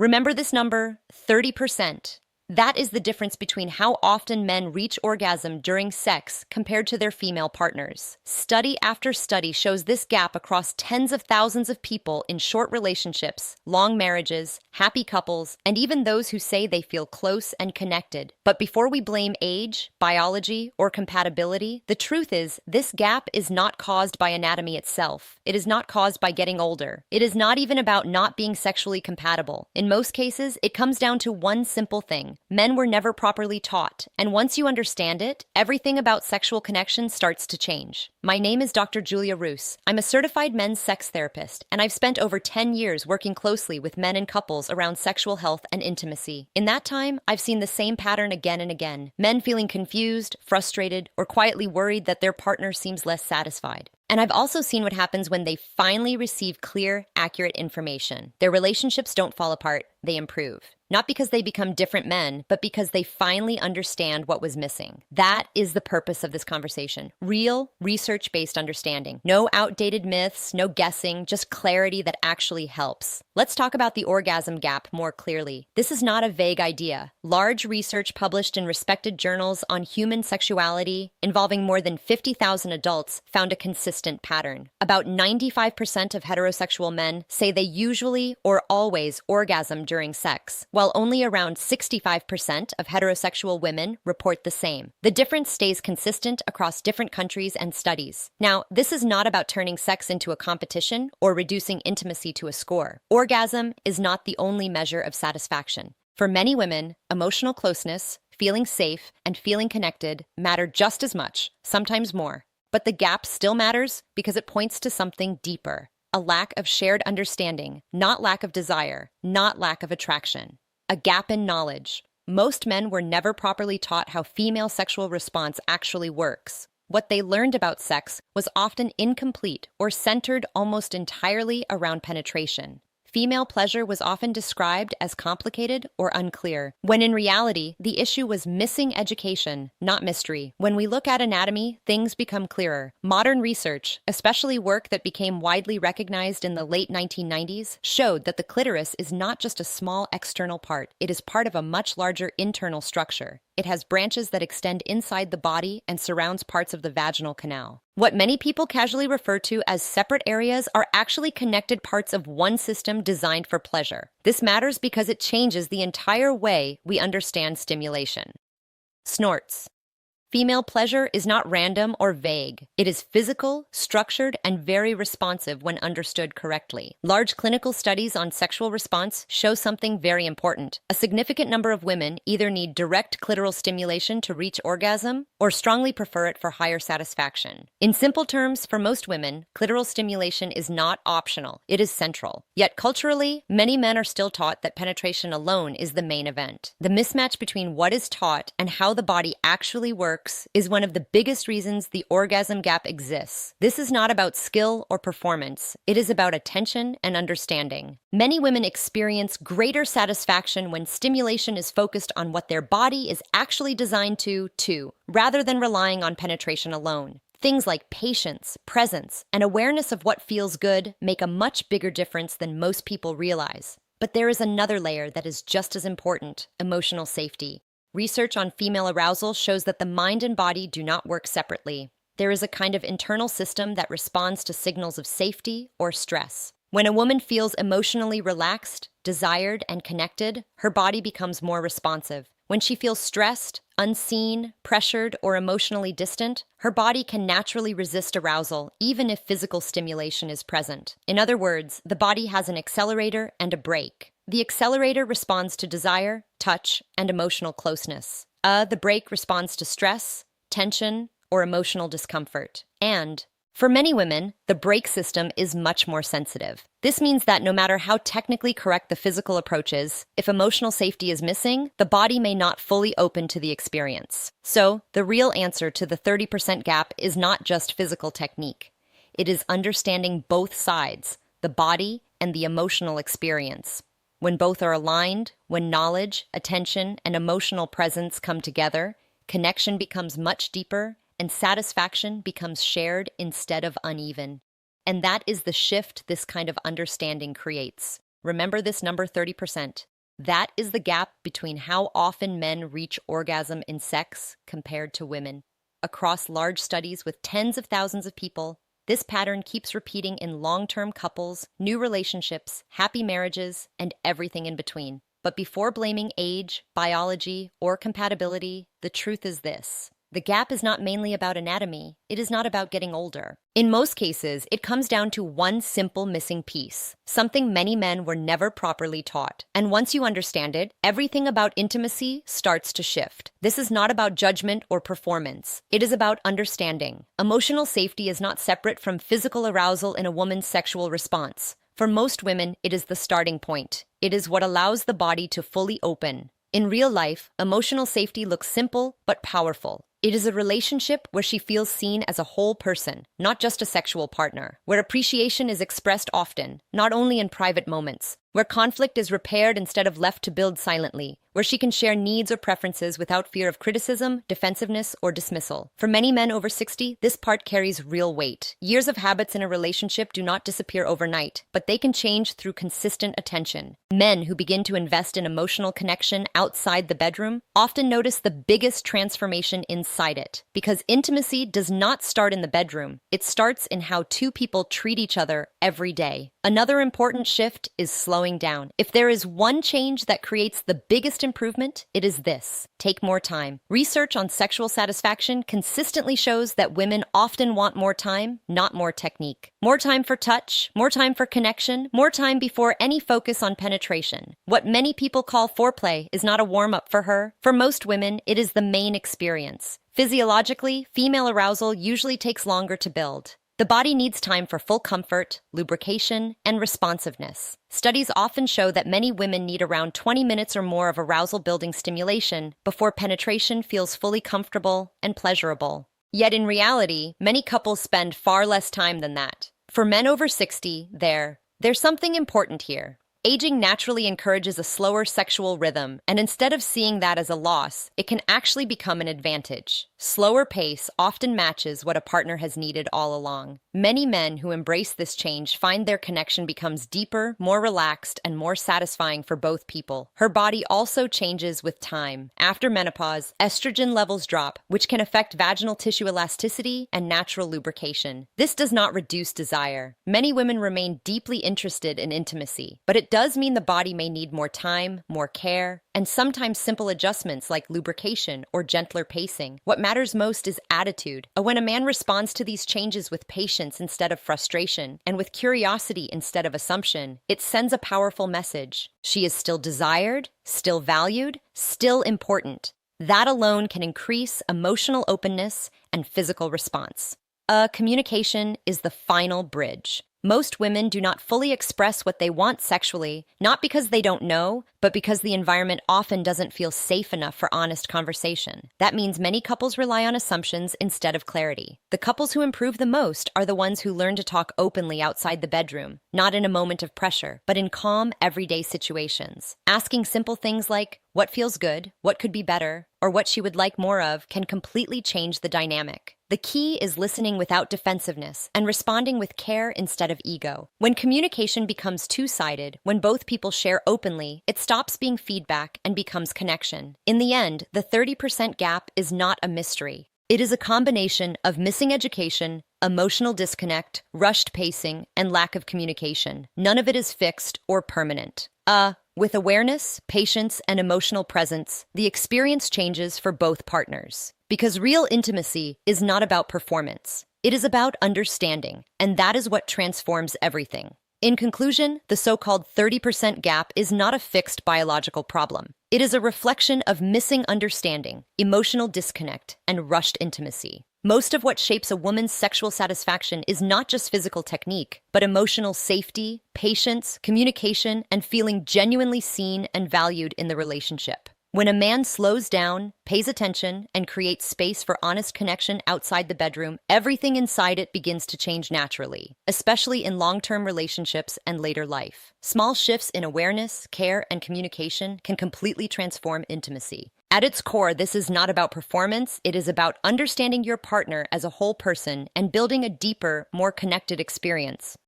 Remember this number, 30%. That is the difference between how often men reach orgasm during sex compared to their female partners. Study after study shows this gap across tens of thousands of people in short relationships, long marriages, happy couples, and even those who say they feel close and connected. But before we blame age, biology, or compatibility, the truth is this gap is not caused by anatomy itself. It is not caused by getting older. It is not even about not being sexually compatible. In most cases, it comes down to one simple thing. Men were never properly taught, and once you understand it, everything about sexual connection starts to change. My name is Dr. Julia Roos. I'm a certified men's sex therapist, and I've spent over 10 years working closely with men and couples around sexual health and intimacy. In that time, I've seen the same pattern again and again. Men feeling confused, frustrated, or quietly worried that their partner seems less satisfied. And I've also seen what happens when they finally receive clear, accurate information. Their relationships don't fall apart, they improve. Not because they become different men, but because they finally understand what was missing. That is the purpose of this conversation. Real, research-based understanding. No outdated myths, no guessing, just clarity that actually helps. Let's talk about the orgasm gap more clearly. This is not a vague idea. Large research published in respected journals on human sexuality involving more than 50,000 adults found a consistent pattern. About 95% of heterosexual men say they usually or always orgasm during sex, while only around 65% of heterosexual women report the same. The difference stays consistent across different countries and studies. Now, this is not about turning sex into a competition or reducing intimacy to a score. Orgasm is not the only measure of satisfaction. For many women, emotional closeness, feeling safe, and feeling connected matter just as much, sometimes more. But the gap still matters because it points to something deeper. A lack of shared understanding, not lack of desire, not lack of attraction. A gap in knowledge. Most men were never properly taught how female sexual response actually works. What they learned about sex was often incomplete or centered almost entirely around penetration. Female pleasure was often described as complicated or unclear, when in reality, the issue was missing education, not mystery. When we look at anatomy, things become clearer. Modern research, especially work that became widely recognized in the late 1990s, showed that the clitoris is not just a small external part. It is part of a much larger internal structure. It has branches that extend inside the body and surrounds parts of the vaginal canal. What many people casually refer to as separate areas are actually connected parts of one system designed for pleasure. This matters because it changes the entire way we understand stimulation. Snorts. Female pleasure is not random or vague. It is physical, structured, and very responsive when understood correctly. Large clinical studies on sexual response show something very important. A significant number of women either need direct clitoral stimulation to reach orgasm or strongly prefer it for higher satisfaction. In simple terms, for most women, clitoral stimulation is not optional. It is central. Yet culturally, many men are still taught that penetration alone is the main event. The mismatch between what is taught and how the body actually works is one of the biggest reasons the orgasm gap exists. This is not about skill or performance. It is about attention and understanding. Many women experience greater satisfaction when stimulation is focused on what their body is actually designed to, rather than relying on penetration alone. Things like patience, presence, and awareness of what feels good make a much bigger difference than most people realize. But there is another layer that is just as important: emotional safety. Research on female arousal shows that the mind and body do not work separately. There is a kind of internal system that responds to signals of safety or stress. When a woman feels emotionally relaxed, desired, and connected, her body becomes more responsive. When she feels stressed, unseen, pressured, or emotionally distant, her body can naturally resist arousal, even if physical stimulation is present. In other words, the body has an accelerator and a brake. The accelerator responds to desire, touch, and emotional closeness. The brake responds to stress, tension, or emotional discomfort. And for many women, the brake system is much more sensitive. This means that no matter how technically correct the physical approach is, if emotional safety is missing, the body may not fully open to the experience. So, the real answer to the 30% gap is not just physical technique. It is understanding both sides, the body and the emotional experience. When both are aligned, when knowledge, attention, and emotional presence come together, connection becomes much deeper, and satisfaction becomes shared instead of uneven. And that is the shift this kind of understanding creates. Remember this number 30%. That is the gap between how often men reach orgasm in sex compared to women. Across large studies with tens of thousands of people, this pattern keeps repeating in long-term couples, new relationships, happy marriages, and everything in between. But before blaming age, biology, or compatibility, the truth is this. The gap is not mainly about anatomy. It is not about getting older. In most cases, it comes down to one simple missing piece, something many men were never properly taught. And once you understand it, everything about intimacy starts to shift. This is not about judgment or performance. It is about understanding. Emotional safety is not separate from physical arousal in a woman's sexual response. For most women, it is the starting point. It is what allows the body to fully open. In real life, emotional safety looks simple but powerful. It is a relationship where she feels seen as a whole person, not just a sexual partner, where appreciation is expressed often, not only in private moments, where conflict is repaired instead of left to build silently, where she can share needs or preferences without fear of criticism, defensiveness, or dismissal. For many men over 60, this part carries real weight. Years of habits in a relationship do not disappear overnight, but they can change through consistent attention. Men who begin to invest in emotional connection outside the bedroom often notice the biggest transformation inside it, because intimacy does not start in the bedroom. It starts in how two people treat each other every day. Another important shift is slowing down. If there is one change that creates the biggest improvement, it is this. Take more time. Research on sexual satisfaction consistently shows that women often want more time, not more technique. More time for touch, more time for connection, more time before any focus on penetration. What many people call foreplay is not a warm-up for her. For most women, it is the main experience. Physiologically, female arousal usually takes longer to build. The body needs time for full comfort, lubrication, and responsiveness. Studies often show that many women need around 20 minutes or more of arousal-building stimulation before penetration feels fully comfortable and pleasurable. Yet in reality, many couples spend far less time than that. For men over 60, there's something important here. Aging naturally encourages a slower sexual rhythm, and instead of seeing that as a loss, it can actually become an advantage. Slower pace often matches what a partner has needed all along. Many men who embrace this change find their connection becomes deeper, more relaxed, and more satisfying for both people. Her body also changes with time. After menopause, estrogen levels drop, which can affect vaginal tissue elasticity and natural lubrication. This does not reduce desire. Many women remain deeply interested in intimacy, but it does mean the body may need more time, more care, and sometimes simple adjustments like lubrication or gentler pacing. What matters most is attitude. When a man responds to these changes with patience instead of frustration, and with curiosity instead of assumption, it sends a powerful message. She is still desired, still valued, still important. That alone can increase emotional openness and physical response. Communication is the final bridge. Most women do not fully express what they want sexually, not because they don't know, but because the environment often doesn't feel safe enough for honest conversation. That means many couples rely on assumptions instead of clarity. The couples who improve the most are the ones who learn to talk openly outside the bedroom, not in a moment of pressure, but in calm, everyday situations. Asking simple things like, what feels good, what could be better, or what she would like more of can completely change the dynamic. The key is listening without defensiveness and responding with care instead of ego. When communication becomes two-sided, when both people share openly, it stops being feedback and becomes connection. In the end, the 30% gap is not a mystery. It is a combination of missing education, emotional disconnect, rushed pacing, and lack of communication. None of it is fixed or permanent. With awareness, patience, and emotional presence, the experience changes for both partners. Because real intimacy is not about performance. It is about understanding, and that is what transforms everything. In conclusion, the so-called 30% gap is not a fixed biological problem. It is a reflection of missing understanding, emotional disconnect, and rushed intimacy. Most of what shapes a woman's sexual satisfaction is not just physical technique, but emotional safety, patience, communication, and feeling genuinely seen and valued in the relationship. When a man slows down, pays attention, and creates space for honest connection outside the bedroom, everything inside it begins to change naturally, especially in long-term relationships and later life. Small shifts in awareness, care, and communication can completely transform intimacy. At its core, this is not about performance. It is about understanding your partner as a whole person and building a deeper, more connected experience.